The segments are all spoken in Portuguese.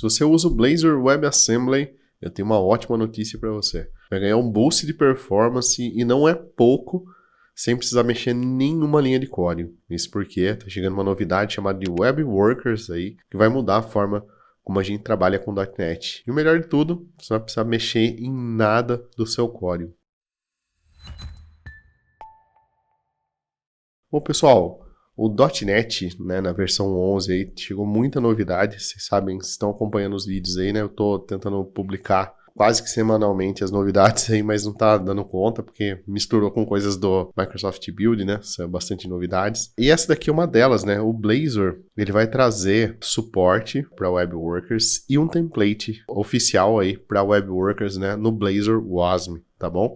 você usa o Blazor WebAssembly, eu tenho uma ótima notícia para você. Vai ganhar um boost de performance e não é pouco, sem precisar mexer em nenhuma linha de código. Isso porque está chegando uma novidade chamada de Web Workers aí, que vai mudar a forma como a gente trabalha com .NET. E o melhor de tudo, você não vai precisar mexer em nada do seu código. Bom, pessoal, o .NET, né, na versão 11 aí, chegou muita novidade. Vocês sabem, estão acompanhando os vídeos aí, né? Eu estou tentando publicar quase que semanalmente as novidades aí, mas não tá dando conta, porque misturou com coisas do Microsoft Build, né? São bastante novidades. E essa daqui é uma delas, né? O Blazor, ele vai trazer suporte para Web Workers e um template oficial aí para Web Workers, né? No Blazor WASM, tá bom?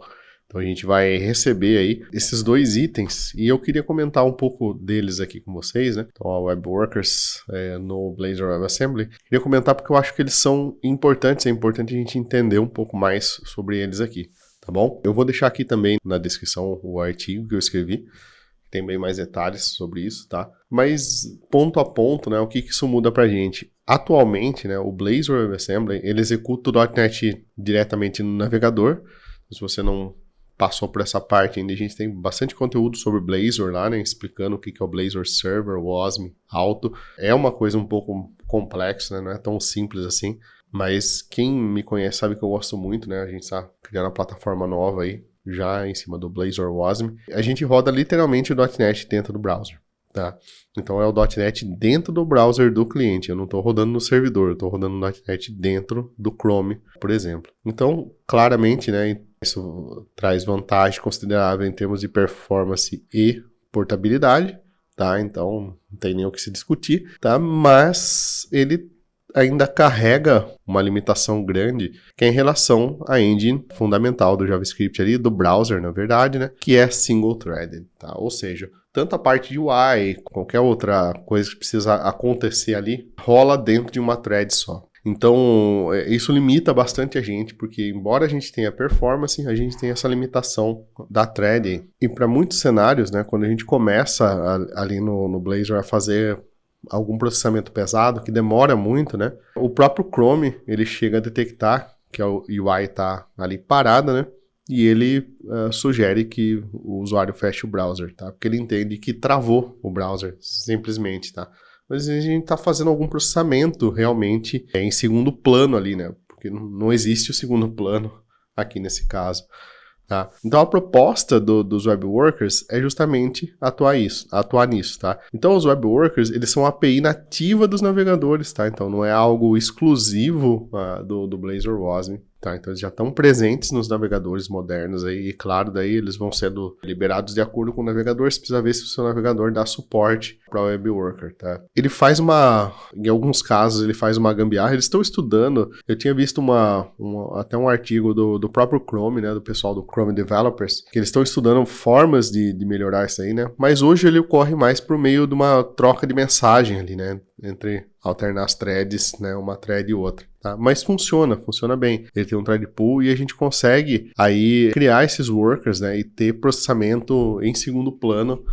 Então a gente vai receber aí esses dois itens e eu queria comentar um pouco deles aqui com vocês, né? Então a Web Workers no Blazor WebAssembly. Queria comentar porque eu acho que eles são importantes, é importante a gente entender um pouco mais sobre eles aqui, tá bom? Eu vou deixar aqui também na descrição o artigo que eu escrevi, tem bem mais detalhes sobre isso, tá? Mas ponto a ponto, né? O que isso muda pra gente? Atualmente, né? O Blazor WebAssembly, ele executa o .NET diretamente no navegador. Se você não passou por essa parte ainda, a gente tem bastante conteúdo sobre Blazor lá, né, explicando o que é o Blazor Server, WASM, Auto. É uma coisa um pouco complexa, né, não é tão simples assim, mas quem me conhece sabe que eu gosto muito, né, a gente está criando uma plataforma nova aí, já em cima do Blazor WASM. A gente roda literalmente o .NET dentro do browser, tá? Então é o .NET dentro do browser do cliente, eu não estou rodando no servidor, eu estou rodando o .NET dentro do Chrome, por exemplo. Então, claramente, né, isso traz vantagem considerável em termos de performance e portabilidade, tá? Então, não tem nem o que se discutir, tá? Mas ele ainda carrega uma limitação grande, que é em relação à engine fundamental do JavaScript ali, do browser, na verdade, né? Que é single-threaded, tá? Ou seja, tanto a parte de UI, qualquer outra coisa que precisa acontecer ali, rola dentro de uma thread só. Então, isso limita bastante a gente, porque embora a gente tenha performance, a gente tem essa limitação da thread. E para muitos cenários, né, quando a gente começa ali no Blazor a fazer algum processamento pesado, que demora muito, né, o próprio Chrome, ele chega a detectar que a UI está ali parada, né, e ele sugere que o usuário feche o browser, tá, porque ele entende que travou o browser, simplesmente, tá. Mas a gente está fazendo algum processamento realmente em segundo plano ali, né? Porque não existe o segundo plano aqui nesse caso, tá? Então a proposta dos Web Workers é justamente atuar nisso, tá? Então os Web Workers, eles são a API nativa dos navegadores, tá? Então não é algo exclusivo do Blazor WASM, tá? Então eles já estão presentes nos navegadores modernos aí, e claro, daí eles vão sendo liberados de acordo com o navegador. Você precisa ver se o seu navegador dá suporte para o Web Worker, tá? Ele faz em alguns casos, ele faz uma gambiarra. Eles estão estudando, eu tinha visto até um artigo do próprio Chrome, né, do pessoal do Chrome Developers, que eles estão estudando formas de melhorar isso aí, né? Mas hoje ele ocorre mais por meio de uma troca de mensagem ali, né? Entre alternar as threads, né, uma thread e outra, tá? Mas funciona bem. Ele tem um thread pool e a gente consegue aí criar esses workers, né, e ter processamento em segundo plano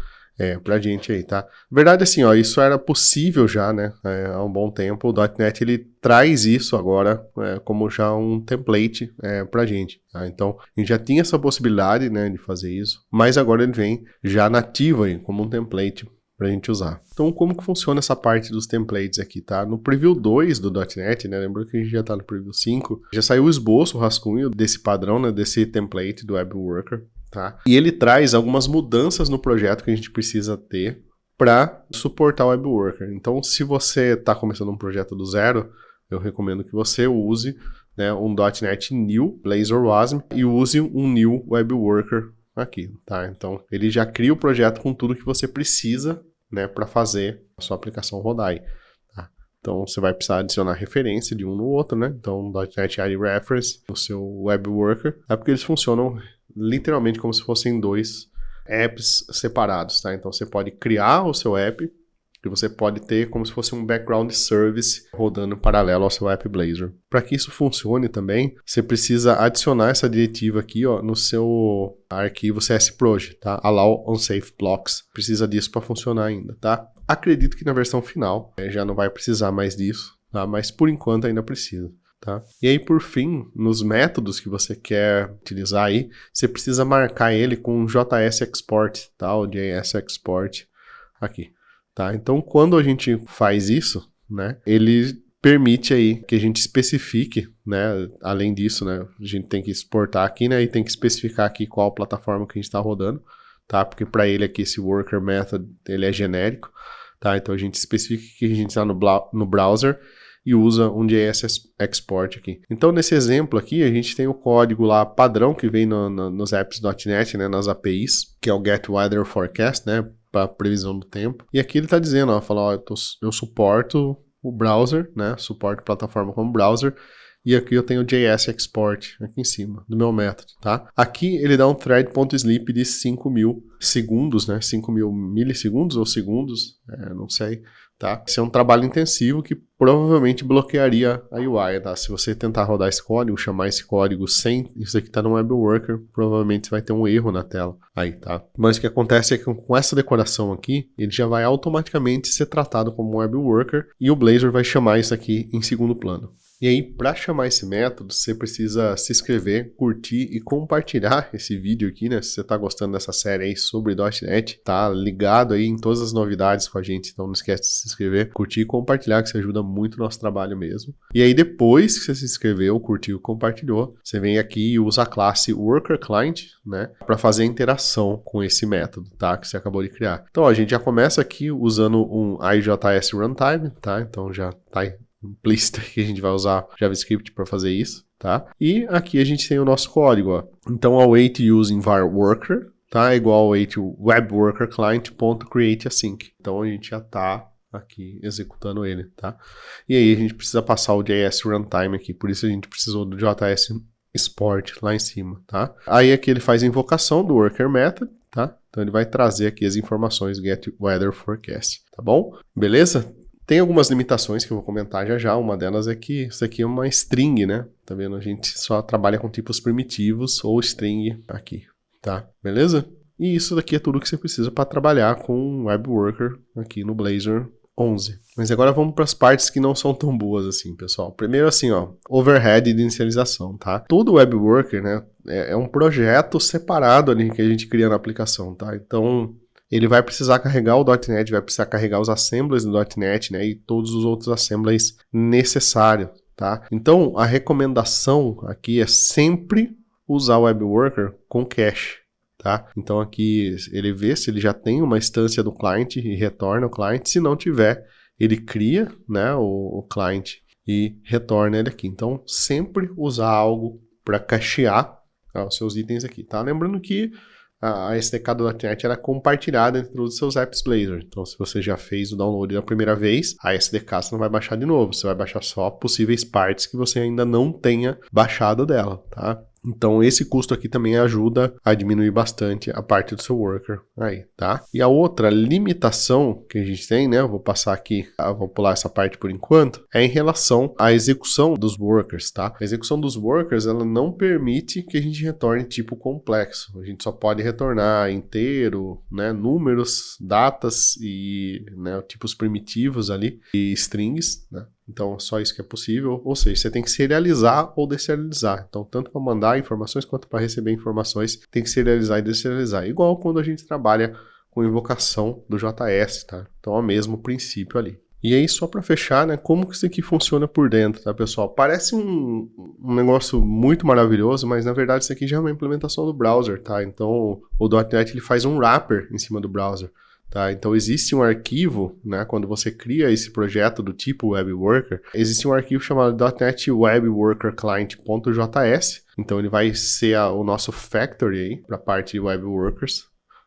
pra gente aí, tá? Verdade, assim, ó, isso era possível já, né, há um bom tempo. O .NET, ele traz isso agora como já um template pra gente, tá? Então, a gente já tinha essa possibilidade, né, de fazer isso, mas agora ele vem já nativo aí, como um template pra gente usar. Então, como que funciona essa parte dos templates aqui, tá? No Preview 2 do .NET, né? Lembra que a gente já tá no Preview 5, já saiu o esboço, o rascunho desse padrão, né? Desse template do Web Worker, tá? E ele traz algumas mudanças no projeto que a gente precisa ter para suportar o Web Worker. Então, se você tá começando um projeto do zero, eu recomendo que você use, né, um .NET New Blazor WASM e use um New Web Worker aqui, tá? Então, ele já cria o projeto com tudo que você precisa, né, para fazer a sua aplicação rodar aí, tá? Então, você vai precisar adicionar referência de um no outro, né? Então, .NET ID Reference no seu Web Worker, porque eles funcionam literalmente como se fossem dois apps separados, tá? Então, você pode criar o seu app e você pode ter como se fosse um background service rodando em paralelo ao seu app Blazor. Para que isso funcione também, você precisa adicionar essa diretiva aqui, ó, no seu arquivo CSProj, tá? Allow unsafe blocks. Precisa disso para funcionar ainda, tá? Acredito que na versão final já não vai precisar mais disso, tá? Mas por enquanto ainda precisa. Tá? E aí, por fim, nos métodos que você quer utilizar aí, você precisa marcar ele com JS Export, tá? O JS Export aqui, tá? Então, quando a gente faz isso, né, ele permite aí que a gente especifique, né, além disso, né, a gente tem que exportar aqui, né, e tem que especificar aqui qual plataforma que a gente está rodando, tá? Porque para ele aqui, esse worker method, ele é genérico, tá? Então, a gente especifica que a gente está no browser e usa um JS Export aqui. Então, nesse exemplo aqui, a gente tem o código lá padrão que vem nos apps.NET, né, nas APIs, que é o Get Weather Forecast, né, para previsão do tempo. E aqui ele está dizendo, ó, fala, ó, eu suporto o browser, né, suporto a plataforma como browser, e aqui eu tenho o JS Export aqui em cima do meu método, tá? Aqui ele dá um thread.sleep de 5.000 segundos, né, 5.000 milissegundos ou segundos, não sei, tá? Esse é um trabalho intensivo que provavelmente bloquearia a UI, tá? Se você tentar rodar esse código, chamar esse código sem isso aqui tá no web worker, provavelmente vai ter um erro na tela aí, tá? Mas o que acontece é que com essa decoração aqui, ele já vai automaticamente ser tratado como um web worker e o Blazor vai chamar isso aqui em segundo plano. E aí, para chamar esse método, você precisa se inscrever, curtir e compartilhar esse vídeo aqui, né? Se você está gostando dessa série aí sobre .NET, tá ligado aí em todas as novidades com a gente, então não esquece de se inscrever, curtir e compartilhar, que isso ajuda muito o nosso trabalho mesmo. E aí, depois que você se inscreveu, curtiu e compartilhou, você vem aqui e usa a classe Worker Client, né? Para fazer a interação com esse método, tá? Que você acabou de criar. Então, a gente já começa aqui usando um IJS Runtime, tá? Então, já tá implícito que a gente vai usar JavaScript para fazer isso, tá? E aqui a gente tem o nosso código, ó. Então, await using var worker, tá? É igual ao await web worker client.create async. Então, a gente já tá aqui executando ele, tá? E aí a gente precisa passar o JS runtime aqui, por isso a gente precisou do JS export lá em cima, tá? Aí aqui ele faz a invocação do worker method, tá? Então, ele vai trazer aqui as informações do get weather forecast, tá bom? Beleza? Tem algumas limitações que eu vou comentar já já, uma delas é que isso aqui é uma string, né? Tá vendo? A gente só trabalha com tipos primitivos ou string aqui, tá? Beleza? E isso daqui é tudo que você precisa para trabalhar com um web worker aqui no Blazor 11. Mas agora vamos para as partes que não são tão boas assim, pessoal. Primeiro assim, ó, overhead de inicialização, tá? Todo web worker, né, é um projeto separado ali que a gente cria na aplicação, tá? Então, ele vai precisar carregar o .NET, vai precisar carregar os assemblies do .NET, né, e todos os outros assemblies necessários, tá? Então, a recomendação aqui é sempre usar o web worker com cache, tá? Então, aqui ele vê se ele já tem uma instância do client e retorna o client. Se não tiver, ele cria, né, o client e retorna ele aqui. Então, sempre usar algo para cachear os seus itens aqui, tá? Lembrando que a SDK do .NET era compartilhada entre todos os seus apps Blazor. Então, se você já fez o download da primeira vez, a SDK você não vai baixar de novo. Você vai baixar só possíveis partes que você ainda não tenha baixado dela, tá? Então, esse custo aqui também ajuda a diminuir bastante a parte do seu worker aí, tá? E a outra limitação que a gente tem, né? Eu vou passar aqui, vou pular essa parte por enquanto, é em relação à execução dos workers, tá? A execução dos workers, ela não permite que a gente retorne tipo complexo. A gente só pode retornar inteiro, né? Números, datas e, né, tipos primitivos ali e strings, né? Então, só isso que é possível, ou seja, você tem que serializar ou deserializar. Então, tanto para mandar informações quanto para receber informações, tem que serializar e deserializar. Igual quando a gente trabalha com invocação do JS, tá? Então, é o mesmo princípio ali. E aí, só para fechar, né, como que isso aqui funciona por dentro, tá, pessoal? Parece um negócio muito maravilhoso, mas na verdade isso aqui já é uma implementação do browser, tá? Então, o .NET ele faz um wrapper em cima do browser. Tá? Então existe um arquivo, né, quando você cria esse projeto do tipo Web Worker, existe um arquivo chamado .NET Web Worker Client.js, então ele vai ser o nosso factory aí para a parte de Web Workers,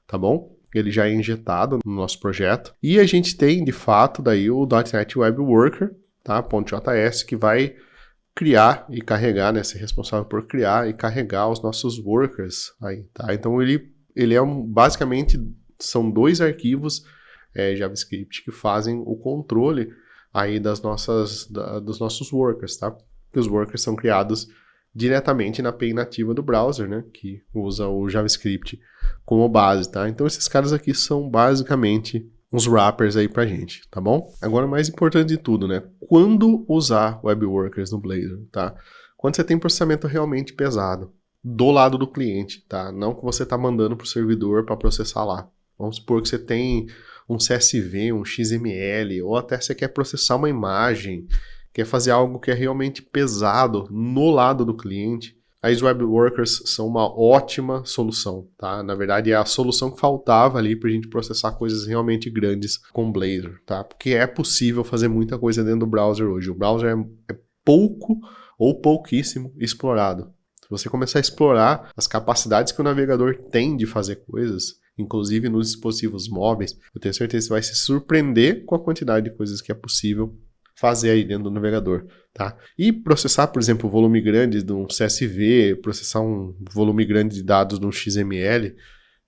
tá bom? Ele já é injetado no nosso projeto. E a gente tem, de fato, daí o .NET Web Worker, tá? .js, que vai criar e carregar, né, ser responsável por criar e carregar os nossos workers aí, tá? Então ele é basicamente são dois arquivos JavaScript que fazem o controle aí dos nossos workers, tá? Os workers são criados diretamente na API nativa do browser, né? Que usa o JavaScript como base, tá? Então esses caras aqui são basicamente uns wrappers aí pra gente, tá bom? Agora o mais importante de tudo, né? Quando usar Web Workers no Blazor, tá? Quando você tem processamento realmente pesado, do lado do cliente, tá? Não que você tá mandando pro servidor para processar lá. Vamos supor que você tem um CSV, um XML, ou até você quer processar uma imagem, quer fazer algo que é realmente pesado no lado do cliente. As Web Workers são uma ótima solução, tá? Na verdade, é a solução que faltava ali para a gente processar coisas realmente grandes com Blazor, tá? Porque é possível fazer muita coisa dentro do browser hoje. O browser é pouco ou pouquíssimo explorado. Se você começar a explorar as capacidades que o navegador tem de fazer coisas, inclusive nos dispositivos móveis, eu tenho certeza que você vai se surpreender com a quantidade de coisas que é possível fazer aí dentro do navegador, tá? E processar, por exemplo, volume grande de um CSV, processar um volume grande de dados de um XML,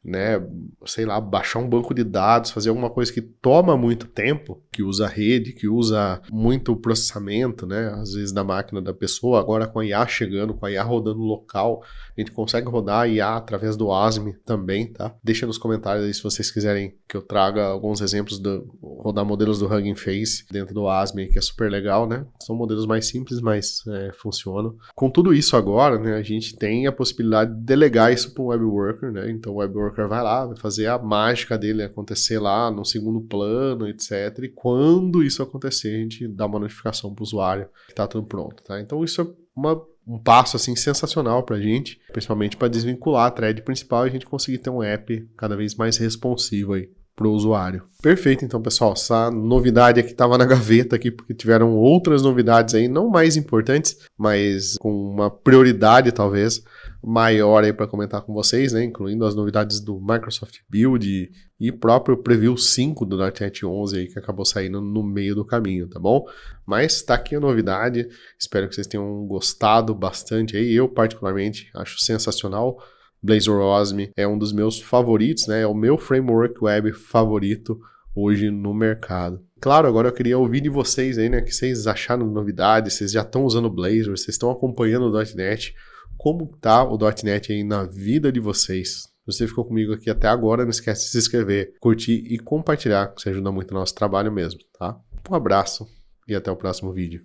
né? Sei lá, baixar um banco de dados, fazer alguma coisa que toma muito tempo, que usa rede, que usa muito processamento, né? Às vezes da máquina da pessoa. Agora com a IA chegando, com a IA rodando local, a gente consegue rodar a IA através do ASM também, tá? Deixa nos comentários aí se vocês quiserem que eu traga alguns exemplos de rodar modelos do Hugging Face dentro do ASM, que é super legal, né? São modelos mais simples, mas funcionam. Com tudo isso agora, né, a gente tem a possibilidade de delegar isso para o Web Worker, né? Então o Web Worker vai lá, vai fazer a mágica dele acontecer lá no segundo plano, etc. E quando isso acontecer, a gente dá uma notificação para o usuário que está tudo pronto, tá? Então isso é um passo assim sensacional para a gente, principalmente para desvincular a thread principal e a gente conseguir ter um app cada vez mais responsivo aí para o usuário. Perfeito, então, pessoal. Essa novidade aqui estava na gaveta aqui, porque tiveram outras novidades aí, não mais importantes, mas com uma prioridade, talvez, maior aí para comentar com vocês, né? Incluindo as novidades do Microsoft Build e próprio Preview 5 do .NET 11 aí, que acabou saindo no meio do caminho, tá bom? Mas tá aqui a novidade. Espero que vocês tenham gostado bastante aí. Eu, particularmente, acho sensacional. Blazor OSM é um dos meus favoritos, né? É o meu framework web favorito hoje no mercado. Claro, agora eu queria ouvir de vocês aí, né? O que vocês acharam de novidades, vocês já estão usando o Blazor, vocês estão acompanhando o .NET. Como tá o .NET aí na vida de vocês? Se você ficou comigo aqui até agora, não esquece de se inscrever, curtir e compartilhar, que isso ajuda muito no nosso trabalho mesmo, tá? Um abraço e até o próximo vídeo.